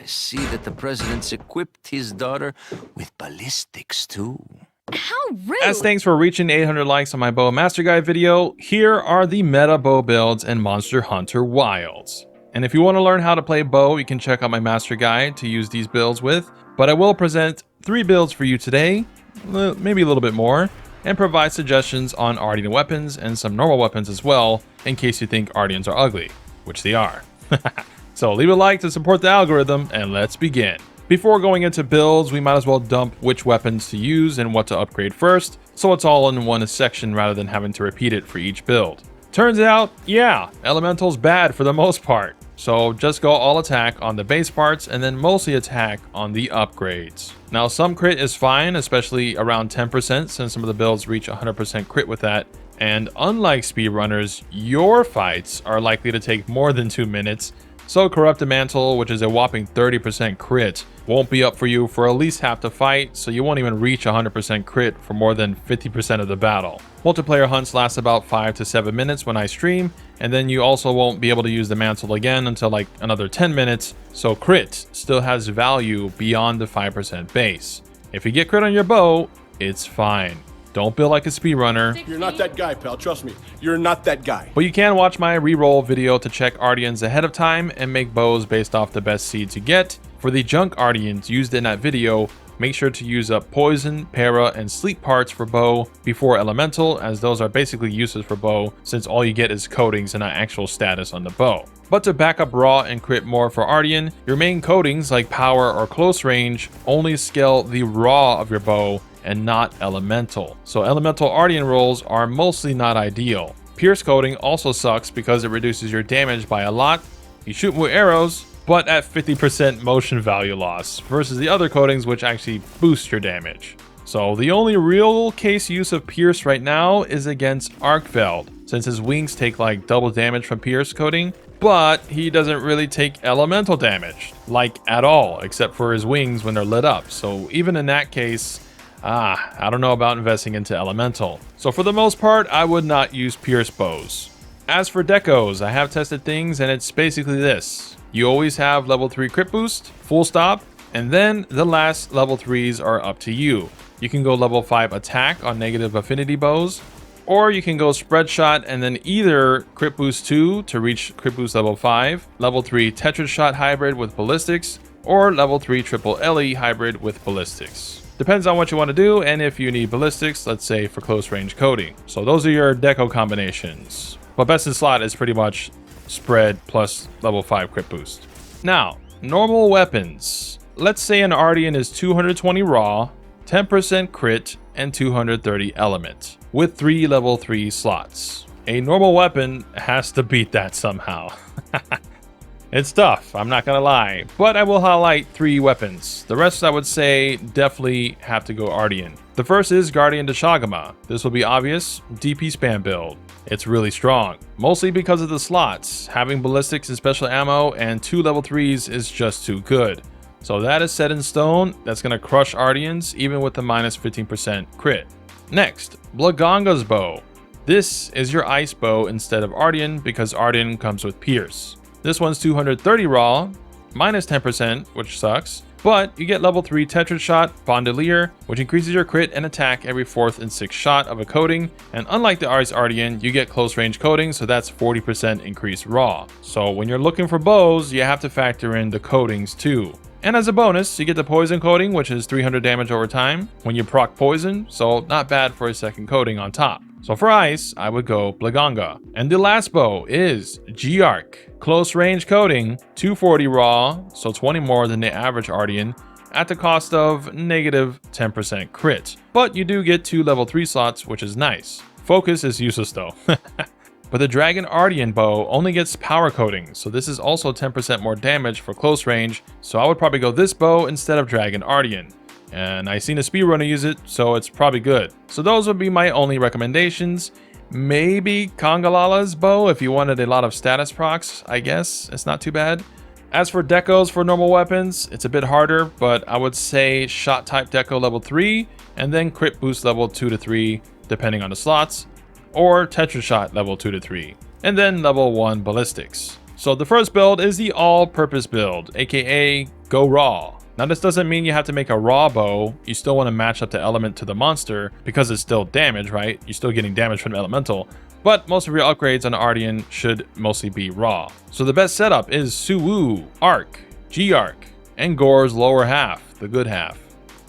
see that the president's equipped his daughter with ballistics, too. How rude! As thanks for reaching 800 likes on my Bow Master Guide video, here are the meta bow builds in Monster Hunter Wilds. And if you want to learn how to play bow, you can check out my master guide to use these builds with, but I will present 3 builds for you today, maybe a little bit more, and provide suggestions on Artian weapons and some normal weapons as well, in case you think Artians are ugly, which they are. So leave a like to support the algorithm, and let's begin. Before going into builds, we might as well dump which weapons to use and what to upgrade first, so it's all in one section rather than having to repeat it for each build. Turns out, yeah, Elemental's bad for the most part, so just go all attack on the base parts and then mostly attack on the upgrades. Now some crit is fine, especially around 10% since some of the builds reach 100% crit with that, and unlike speedrunners, your fights are likely to take more than 2 minutes, so Corrupted Mantle, which is a whopping 30% crit, won't be up for you for at least half the fight, so you won't even reach 100% crit for more than 50% of the battle. Multiplayer hunts last about 5 to 7 minutes when I stream, and then you also won't be able to use the mantle again until like another 10 minutes, so crit still has value beyond the 5% base. If you get crit on your bow, it's fine. Don't build like a speedrunner. You're not that guy, pal. Trust me. You're not that guy. But you can watch my reroll video to check Artians ahead of time and make bows based off the best seed to get. For the junk Artians used in that video, make sure to use up poison, para, and sleep parts for bow before elemental, as those are basically useless for bow since all you get is coatings and not actual status on the bow. But to back up raw and crit more for Artian, your main coatings like power or close range only scale the raw of your bow and not elemental. So elemental Artian rolls are mostly not ideal. Pierce coating also sucks because it reduces your damage by a lot. You shoot with arrows, but at 50% motion value loss versus the other coatings which actually boost your damage. So the only real case use of Pierce right now is against Arkveld, since his wings take like double damage from Pierce coating, but he doesn't really take elemental damage, like at all, except for his wings when they're lit up. So even in that case, I don't know about investing into elemental. So for the most part, I would not use Pierce bows. As for decos, I have tested things and it's basically this. You always have level 3 crit boost, full stop, and then the last level 3s are up to you. You can go level 5 attack on negative affinity bows, or you can go spread shot and then either crit boost 2 to reach crit boost level 5, level 3 Tetris shot hybrid with ballistics, or level 3 triple LE hybrid with ballistics. Depends on what you want to do and if you need ballistics, let's say for close range coating. So those are your deco combinations. But best in slot is pretty much spread plus level 5 crit boost. Now, normal weapons. Let's say an Artian is 220 raw, 10% crit, and 230 element, with 3 level 3 slots. A normal weapon has to beat that somehow. It's tough, I'm not gonna lie, but I will highlight 3 weapons. The rest I would say definitely have to go Artian. The first is Guardian de Shagama. This will be obvious, DP spam build. It's really strong, mostly because of the slots. Having ballistics and special ammo and 2 level 3s is just too good. So that is set in stone, that's gonna crush Artians even with the minus 15% crit. Next, Blagonga's bow. This is your ice bow instead of Artian because Artian comes with Pierce. This one's 230 raw, minus 10%, which sucks, but you get level 3 Tetris shot, Bandolier, which increases your crit and attack every 4th and 6th shot of a coating, and unlike the Ice Artian, you get close range coating, so that's 40% increased raw. So when you're looking for bows, you have to factor in the coatings too. And as a bonus, you get the poison coating, which is 300 damage over time when you proc poison, so not bad for a second coating on top. So for ice, I would go Blagonga. And the last bow is G-Arc. Close range coating, 240 raw, so 20 more than the average Artian, at the cost of negative 10% crit. But you do get 2 level 3 slots, which is nice. Focus is useless though. But the Dragon Artian bow only gets power coating, so this is also 10% more damage for close range, so I would probably go this bow instead of Dragon Artian. And I seen a speedrunner use it, so it's probably good. So those would be my only recommendations. Maybe Kongalala's bow if you wanted a lot of status procs, I guess. It's not too bad. As for decos for normal weapons, it's a bit harder, but I would say shot type deco level 3, and then crit boost level 2 to 3, depending on the slots, or Tetris shot level 2 to 3, and then level 1 ballistics. So the first build is the all-purpose build, aka go raw. Now this doesn't mean you have to make a raw bow. You still want to match up the element to the monster because it's still damage, right? You're still getting damage from the elemental. But most of your upgrades on the Artian should mostly be raw. So the best setup is Suwu, Arc, G-Arc, and Gore's lower half, the good half.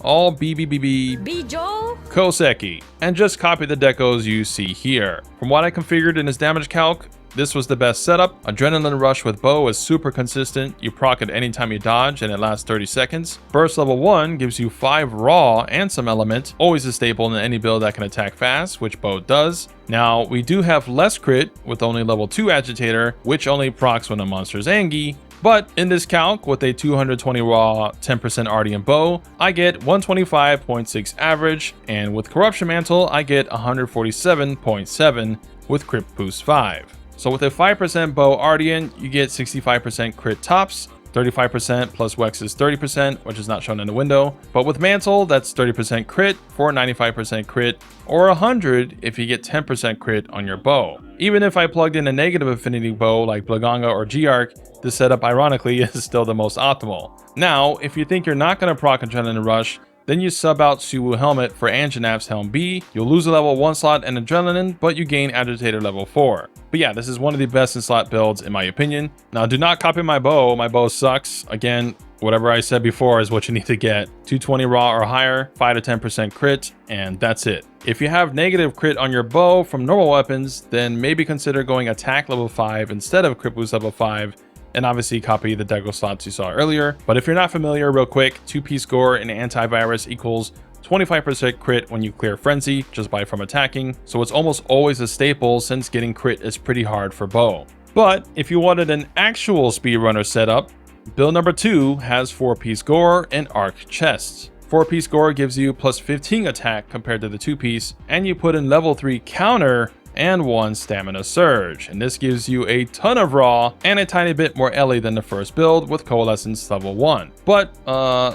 All Bijo Koseki, and just copy the decos you see here. From what I configured in this damage calc, this was the best setup. Adrenaline Rush with bow is super consistent. You proc it anytime you dodge and it lasts 30 seconds. Burst level 1 gives you 5 raw and some element, always a staple in any build that can attack fast, which bow does. Now, we do have less crit with only level 2 agitator, which only procs when a monster is angry. But in this calc, with a 220 raw, 10% Artian bow, I get 125.6 average, and with Corruption Mantle, I get 147.7 with crit boost 5. So with a 5% bow Artian, you get 65% crit tops, 35% plus Wex is 30%, which is not shown in the window. But with Mantle, that's 30% crit for 95% crit, or 100 if you get 10% crit on your bow. Even if I plugged in a negative affinity bow like Blaganga or G-Arc, this setup ironically is still the most optimal. Now, if you think you're not going to proc Adrenaline Rush, then you sub out Suwu Helmet for Anjanav's Helm B. You'll lose a level 1 slot in Adrenaline, but you gain Agitator level 4. But yeah, this is one of the best in slot builds in my opinion. Now do not copy my bow sucks. Again, whatever I said before is what you need to get. 220 raw or higher, 5 to 10% crit, and that's it. If you have negative crit on your bow from normal weapons, then maybe consider going attack level 5 instead of crit boost level 5. And obviously copy the deco slots you saw earlier. But if you're not familiar, real quick, 2-piece gore and antivirus equals 25% crit when you clear Frenzy just by from attacking. So it's almost always a staple since getting crit is pretty hard for bow. But if you wanted an actual speedrunner setup, build number 2 has 4-piece gore and arc chests. 4-piece gore gives you plus 15 attack compared to the 2-piece, and you put in level 3 counter and 1 stamina surge, and this gives you a ton of raw and a tiny bit more LE than the first build with coalescence level 1, but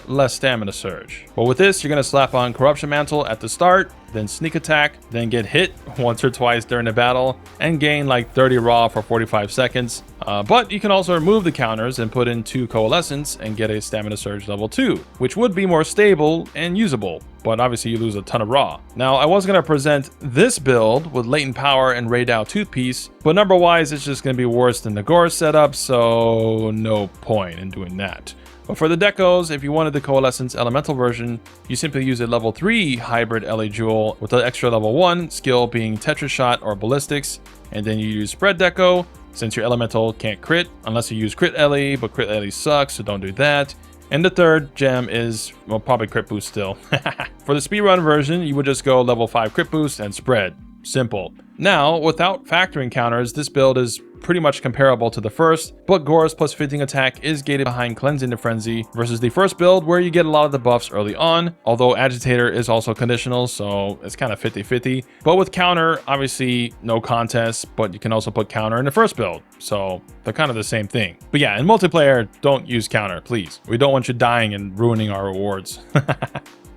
less stamina surge. But with this, you're going to slap on Corruption Mantle at the start, then sneak attack, then get hit once or twice during the battle and gain like 30 raw for 45 seconds. But you can also remove the counters and put in 2 coalescence and get a stamina surge level 2, which would be more stable and usable, but obviously you lose a ton of raw. Now, I was going to present this build with latent power and Raidao toothpiece, but number wise it's just going to be worse than the gore setup, so no point in doing that. But for the decos, if you wanted the Coalescence Elemental version, you simply use a level 3 hybrid LA Jewel with the extra level 1 skill being Tetra Shot or Ballistics, and then you use Spread Deco, since your Elemental can't crit unless you use Crit LE, but Crit LE sucks, so don't do that. And the third gem is, well, probably Crit Boost still. For the speedrun version, you would just go level 5 Crit Boost and Spread. Simple. Now, without factoring counters, this build is pretty much comparable to the first, but Gore's plus 15 attack is gated behind Cleansing the Frenzy versus the first build where you get a lot of the buffs early on, although Agitator is also conditional, so it's kind of 50-50. But with counter, obviously no contest, but you can also put counter in the first build, so they're kind of the same thing. But yeah, in multiplayer, don't use counter, please. We don't want you dying and ruining our rewards.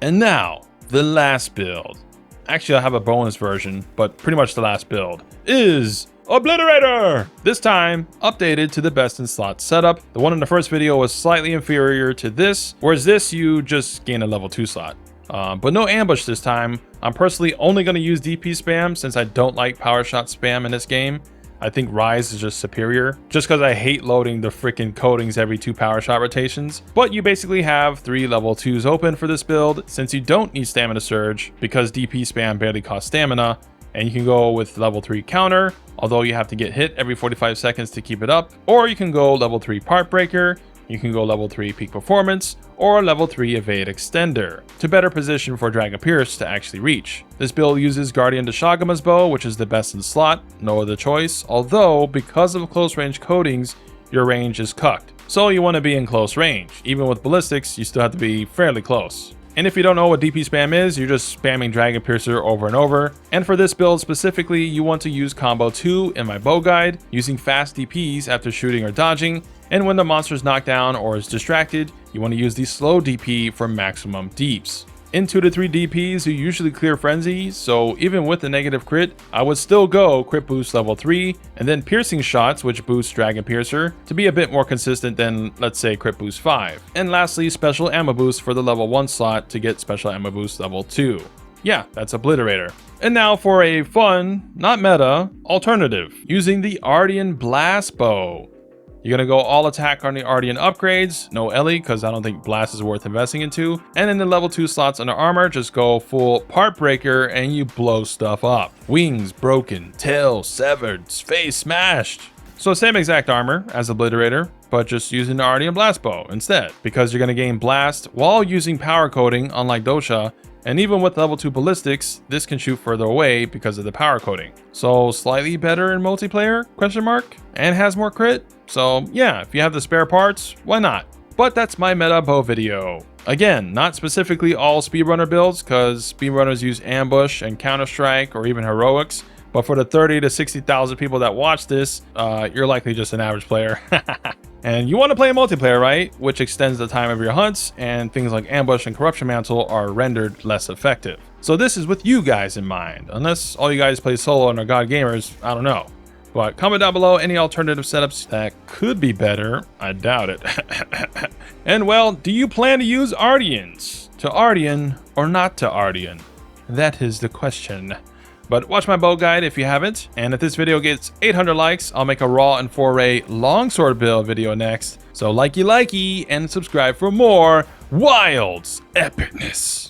And now, the last build. Actually, I have a bonus version, but pretty much the last build is Obliterator! This time, updated to the best in slot setup. The one in the first video was slightly inferior to this, whereas this, you just gain a level 2 slot. But no ambush this time. I'm personally only going to use DP spam since I don't like power shot spam in this game. I think Rise is just superior, just because I hate loading the freaking coatings every 2 power shot rotations. But you basically have 3 level 2s open for this build, since you don't need stamina surge, because DP spam barely costs stamina, and you can go with level 3 counter, although you have to get hit every 45 seconds to keep it up, or you can go level 3 part breaker, you can go level 3 peak performance, or level 3 evade extender, to better position for Dragon Pierce to actually reach. This build uses Guardian de Shagama's bow, which is the best in slot, no other choice, although because of close range coatings, your range is cucked. So you want to be in close range. Even with ballistics, you still have to be fairly close. And if you don't know what DP spam is, you're just spamming Dragon Piercer over and over. And for this build specifically, you want to use combo 2 in my bow guide, using fast DPs after shooting or dodging. And when the monster is knocked down or is distracted, you want to use the slow DP for maximum deeps. In 2 to 3 DPs, you usually clear frenzy, so even with the negative crit, I would still go crit boost level 3, and then piercing shots, which boost Dragon Piercer, to be a bit more consistent than, let's say, crit boost 5. And lastly, special ammo boost for the level 1 slot to get special ammo boost level 2. Yeah, that's Obliterator. And now for a fun, not meta, alternative, using the Artian Blast Bow. You're gonna go all attack on the Artian upgrades, no Ellie, because I don't think Blast is worth investing into. And in the level 2 slots under armor, just go full Part Breaker and you blow stuff up. Wings broken, tail severed, face smashed. So same exact armor as Obliterator, but just using the Artian Blast Bow instead, because you're gonna gain Blast while using power coating, unlike Dosha. And even with level 2 ballistics, this can shoot further away because of the power coating. So slightly better in multiplayer, question mark, and has more crit. So yeah, if you have the spare parts, why not? But that's my meta bow video. Again, not specifically all speedrunner builds, because speedrunners use ambush and counter-strike or even heroics. But for the 30 to 60,000 people that watch this, you're likely just an average player. And you want to play multiplayer, right? Which extends the time of your hunts, and things like ambush and corruption mantle are rendered less effective. So this is with you guys in mind, unless all you guys play solo and are god gamers, I don't know. But comment down below any alternative setups that could be better. I doubt it. And well, do you plan to use Artians? To Artian or not to Artian? That is the question. But watch my bow guide if you haven't, and if this video gets 800 likes, I'll make a raw and foray longsword build video next. So likey and subscribe for more Wilds epicness.